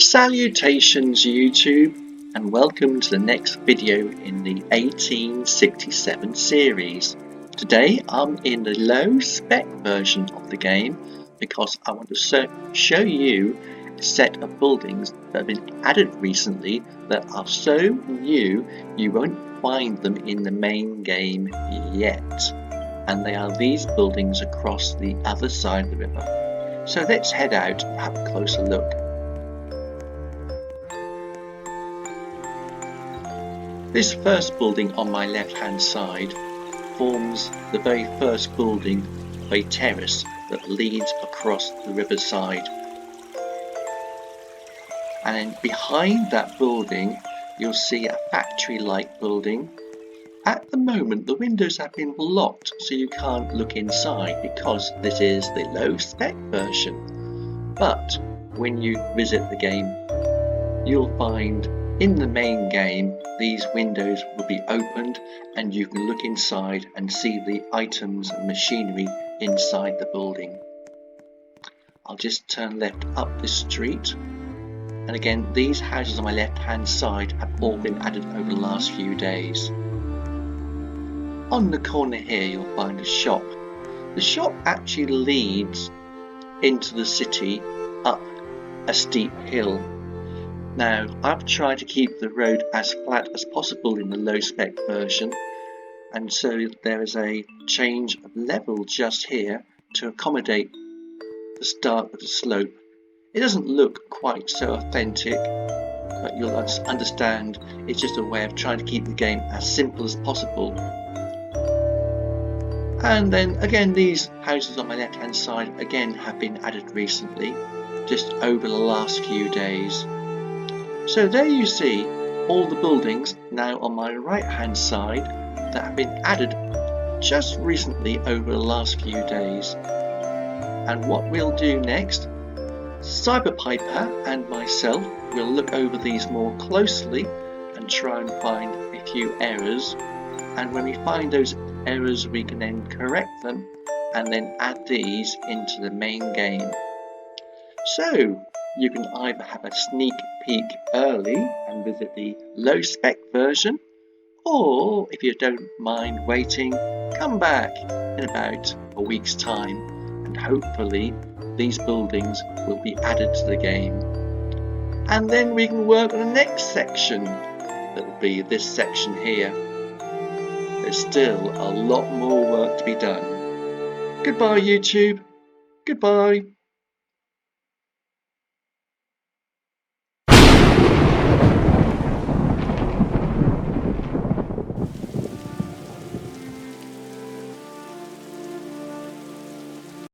Salutations YouTube, and welcome to the next video in the 1867 series. Today I'm in the low spec version of the game because I want to show you a set of buildings that have been added recently that are so new you won't find them in the main game yet. And they are these buildings across the other side of the river. So let's head out and have a closer look. This first building on my left hand side forms the very first building of a terrace that leads across the riverside. And then behind that building you'll see a factory-like building. At the moment the windows have been blocked so you can't look inside because this is the low spec version. But when you visit the game you'll find in the main game these windows will be opened and you can look inside and see the items and machinery inside the building. I'll just turn left up this street, and again these houses on my left hand side have all been added over the last few days. On the corner here you'll find a shop. The shop actually leads into the city up a steep hill. Now, I've tried to keep the road as flat as possible in the low spec version, and so there is a change of level just here to accommodate the start of the slope. It doesn't look quite so authentic, but you'll understand it's just a way of trying to keep the game as simple as possible. And then again these houses on my left hand side again have been added recently, just over the last few days. So there you see all the buildings now on my right hand side that have been added just recently over the last few days. And what we'll do next, Cyber Piper and myself will look over these more closely and try and find a few errors, and when we find those errors we can then correct them and then add these into the main game. So you can either have a sneak peek early and visit the low spec version, or if you don't mind waiting, come back in about a week's time and hopefully these buildings will be added to the game. And then we can work on the next section, that will be this section here. There's still a lot more work to be done. Goodbye YouTube, goodbye.